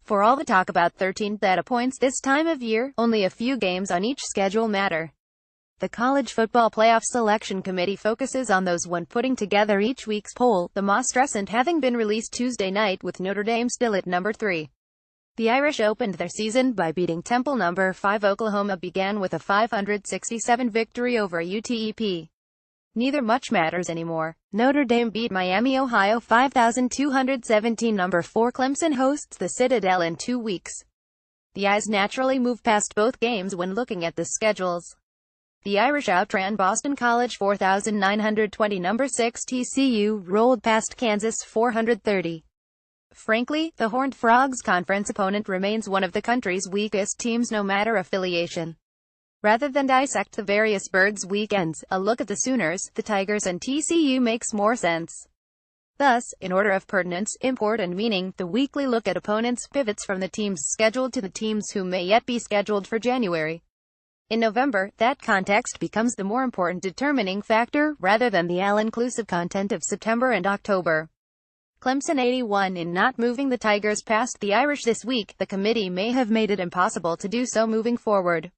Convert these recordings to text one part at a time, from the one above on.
For all the talk about 13 data points this time of year, only a few games on each schedule matter. The College Football Playoff Selection Committee focuses on those when putting together each week's poll, the most recent having been released Tuesday night with Notre Dame still at number 3. The Irish opened their season by beating Temple number 5. Oklahoma began with a 567 victory over UTEP. Neither much matters anymore. Notre Dame beat Miami, Ohio 5,217. Number 4 Clemson hosts the Citadel in 2 weeks. The eyes naturally move past both games when looking at the schedules. The Irish outran Boston College 4,920. Number 6 TCU rolled past Kansas 430. Frankly, the Horned Frogs' conference opponent remains one of the country's weakest teams no matter affiliation. Rather than dissect the various birds' weekends, a look at the Sooners, the Tigers and TCU makes more sense. Thus, in order of pertinence, import and meaning, the weekly look at opponents pivots from the teams scheduled to the teams who may yet be scheduled for January. In November, that context becomes the more important determining factor, rather than the all-inclusive content of September and October. Clemson 81 in not moving the Tigers past the Irish this week. The committee may have made it impossible to do so moving forward.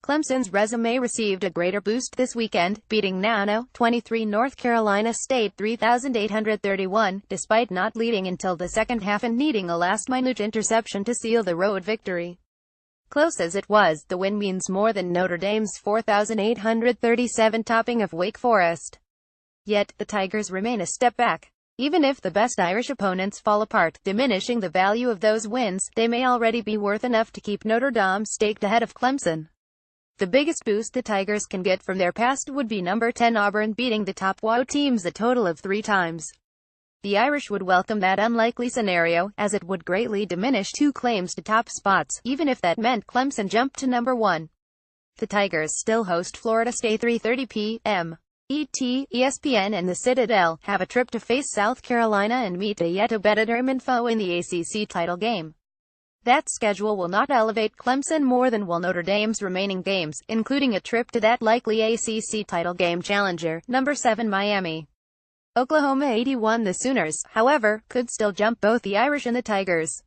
Clemson's resume received a greater boost this weekend, beating No. 23 North Carolina State 3,831, despite not leading until the second half and needing a last-minute interception to seal the road victory. Close as it was, the win means more than Notre Dame's 4,837 topping of Wake Forest. Yet, the Tigers remain a step back. Even if the best Irish opponents fall apart, diminishing the value of those wins, they may already be worth enough to keep Notre Dame staked ahead of Clemson. The biggest boost the Tigers can get from their past would be number 10 Auburn beating the top WO teams a total of 3 times. The Irish would welcome that unlikely scenario, as it would greatly diminish 2 claims to top spots, even if that meant Clemson jumped to number 1. The Tigers still host Florida State 3:30 p.m. ET, ESPN and the Citadel have a trip to face South Carolina and meet a yet better-determined foe in the ACC title game. That schedule will not elevate Clemson more than will Notre Dame's remaining games, including a trip to that likely ACC title game challenger, number 7 Miami. Oklahoma 81. The Sooners, however, could still jump both the Irish and the Tigers.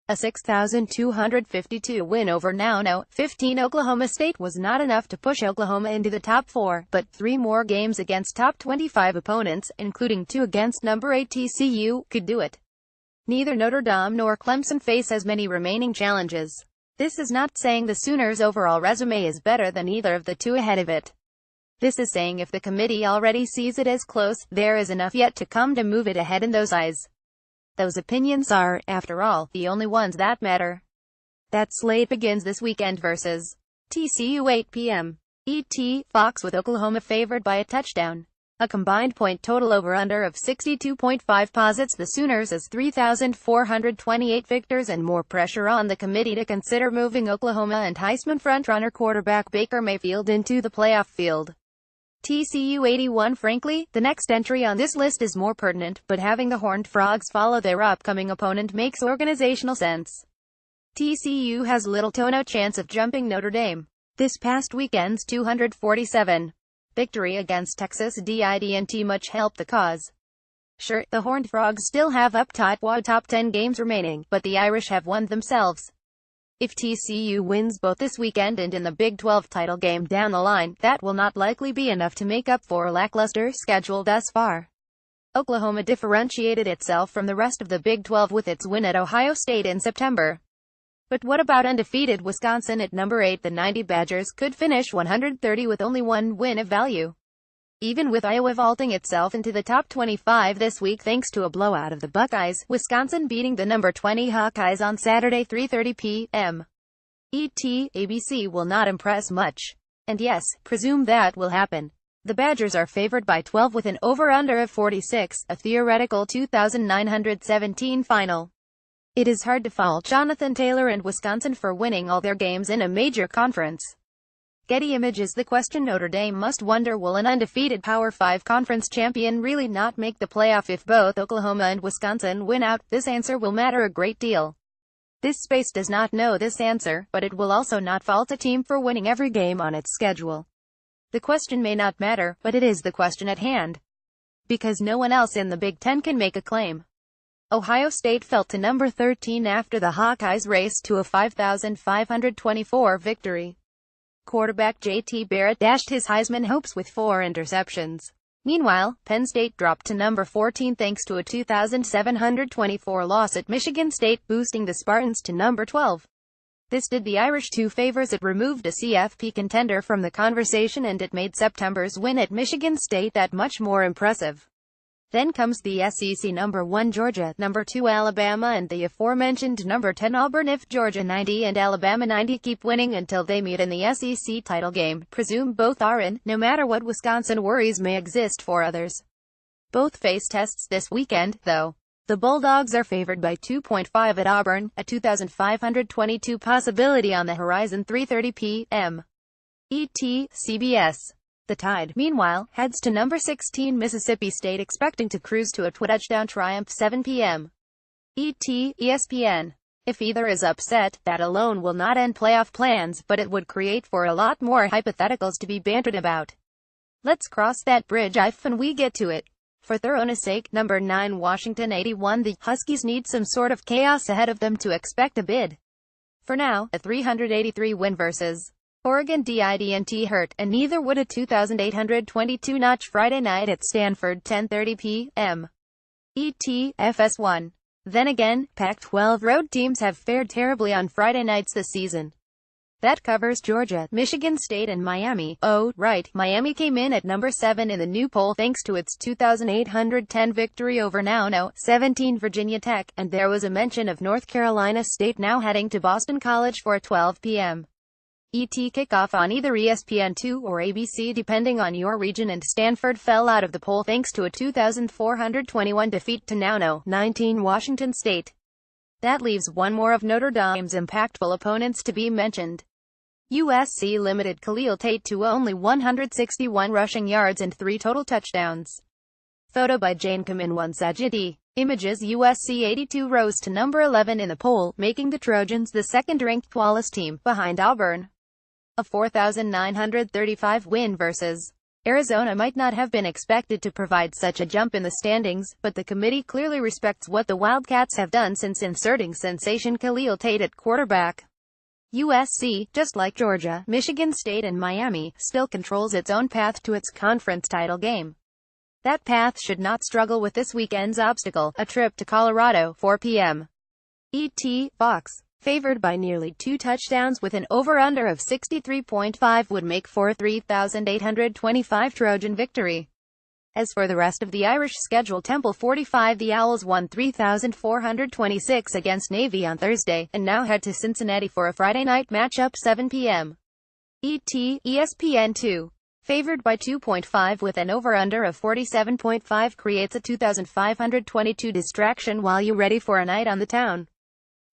A 6,252 win over No. 15 Oklahoma State was not enough to push Oklahoma into the top 4, but 3 more games against top 25 opponents, including 2 against number 8 TCU, could do it. Neither Notre Dame nor Clemson face as many remaining challenges. This is not saying the Sooners' overall resume is better than either of the 2 ahead of it. This is saying if the committee already sees it as close, there is enough yet to come to move it ahead in those eyes. Those opinions are, after all, the only ones that matter. That slate begins this weekend versus TCU 8 p.m. ET, Fox with Oklahoma favored by a touchdown. A combined point total over-under of 62.5 posits the Sooners as 3,428 victors and more pressure on the committee to consider moving Oklahoma and Heisman frontrunner quarterback Baker Mayfield into the playoff field. TCU 81. Frankly, the next entry on this list is more pertinent, but having the Horned Frogs follow their upcoming opponent makes organizational sense. TCU has little to no chance of jumping Notre Dame. This past weekend's 247 victory against Texas didn't much help the cause. Sure, the Horned Frogs still have up top 10 games remaining, but the Irish have won themselves. If TCU wins both this weekend and in the Big 12 title game down the line, that will not likely be enough to make up for a lackluster schedule thus far. Oklahoma differentiated itself from the rest of the Big 12 with its win at Ohio State in September. But what about undefeated Wisconsin at number 8? The 90 Badgers could finish 130 with only 1 win of value. Even with Iowa vaulting itself into the top 25 this week thanks to a blowout of the Buckeyes, Wisconsin beating the number 20 Hawkeyes on Saturday 3:30 p.m. ET, ABC will not impress much. And yes, presume that will happen. The Badgers are favored by 12 with an over-under of 46, a theoretical 2,917 final. It is hard to fault Jonathan Taylor and Wisconsin for winning all their games in a major conference. Getty Images. The question Notre Dame must wonder: will an undefeated Power 5 conference champion really not make the playoff if both Oklahoma and Wisconsin win out? This answer will matter a great deal. This space does not know this answer, but it will also not fault a team for winning every game on its schedule. The question may not matter, but it is the question at hand. Because no one else in the Big Ten can make a claim. Ohio State fell to number 13 after the Hawkeyes raced to a 5,524 victory. Quarterback J.T. Barrett dashed his Heisman hopes with 4 interceptions. Meanwhile, Penn State dropped to number 14 thanks to a 2,724 loss at Michigan State, boosting the Spartans to number 12. This did the Irish 2 favors. It removed a CFP contender from the conversation, and it made September's win at Michigan State that much more impressive. Then comes the SEC number 1 Georgia, number 2 Alabama, and the aforementioned number 10 Auburn. If Georgia 90 and Alabama 90 keep winning until they meet in the SEC title game, presume both are in, no matter what Wisconsin worries may exist for others. Both face tests this weekend, though. The Bulldogs are favored by 2.5 at Auburn, a 2,522 possibility on the horizon. 3:30 p.m. ET, CBS. The Tide, meanwhile, heads to number 16 Mississippi State, expecting to cruise to a touchdown triumph. 7 p.m. ET, ESPN. If either is upset, that alone will not end playoff plans, but it would create for a lot more hypotheticals to be bantered about. Let's cross that bridge if and we get to it. For thoroughness sake, number 9 Washington 81. The Huskies need some sort of chaos ahead of them to expect a bid. For now, a 383 win versus Oregon didn't hurt, and neither would a 2,822-notch Friday night at Stanford. 10:30 p.m. ET, FS1. Then again, Pac-12 road teams have fared terribly on Friday nights this season. That covers Georgia, Michigan State, and Miami. Oh, right, Miami came in at number 7 in the new poll thanks to its 2,810 victory over now 17 Virginia Tech, and there was a mention of North Carolina State now heading to Boston College for 12 p.m. ET kickoff on either ESPN2 or ABC depending on your region, and Stanford fell out of the poll thanks to a 2,421 defeat to now 19 Washington State. That leaves one more of Notre Dame's impactful opponents to be mentioned. USC limited Khalil Tate to only 161 rushing yards and 3 total touchdowns. Photo by Jane Kaminwan Sajidi. Images. USC 82 rose to number 11 in the poll, making the Trojans the second-ranked flawless team, behind Auburn. A 4,935 win versus Arizona might not have been expected to provide such a jump in the standings, but the committee clearly respects what the Wildcats have done since inserting sensation Khalil Tate at quarterback. USC, just like Georgia, Michigan State, and Miami, still controls its own path to its conference title game. That path should not struggle with this weekend's obstacle, a trip to Colorado. 4 p.m. ET, Fox. Favored by nearly 2 touchdowns with an over-under of 63.5 would make for a 3,825 Trojan victory. As for the rest of the Irish schedule, Temple 45. The Owls won 3,426 against Navy on Thursday, and now head to Cincinnati for a Friday night matchup. 7 p.m. ET, ESPN2. Favored by 2.5 with an over-under of 47.5 creates a 2,522 distraction while you ready for a night on the town.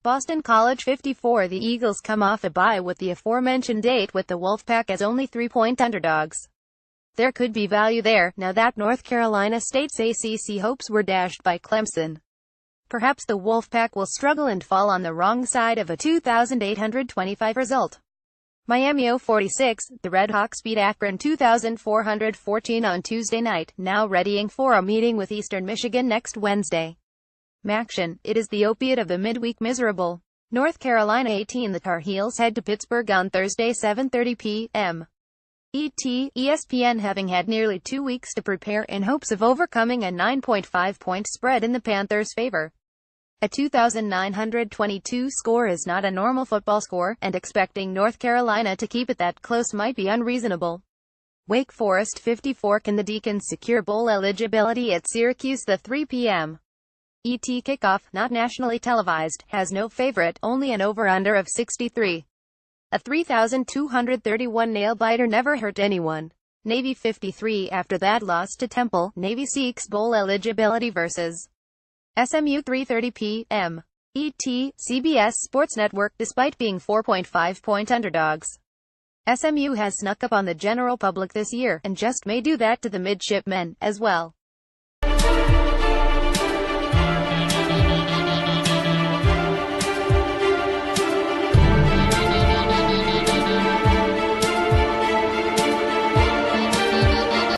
Boston College 54. The Eagles come off a bye with the aforementioned date with the Wolfpack as only 3-point underdogs. There could be value there, now that North Carolina State's ACC hopes were dashed by Clemson. Perhaps the Wolfpack will struggle and fall on the wrong side of a 2,825 result. Miami 046. The Redhawks beat Akron 2,414 on Tuesday night, now readying for a meeting with Eastern Michigan next Wednesday. Maction, it is the opiate of the midweek miserable. North Carolina 18. The Tar Heels head to Pittsburgh on Thursday. 7:30 p.m. ET, ESPN. Having had nearly 2 weeks to prepare in hopes of overcoming a 9.5-point spread in the Panthers' favor. A 2,922 score is not a normal football score, and expecting North Carolina to keep it that close might be unreasonable. Wake Forest 54. Can the Deacons secure bowl eligibility at Syracuse? The 3 p.m. ET kickoff, not nationally televised, has no favorite, only an over-under of 63. A 3,231 nail-biter never hurt anyone. Navy 53. After that loss to Temple, Navy seeks bowl eligibility versus SMU. 3:30 p.m. ET, CBS Sports Network. Despite being 4.5-point underdogs, SMU has snuck up on the general public this year, and just may do that to the midshipmen, as well.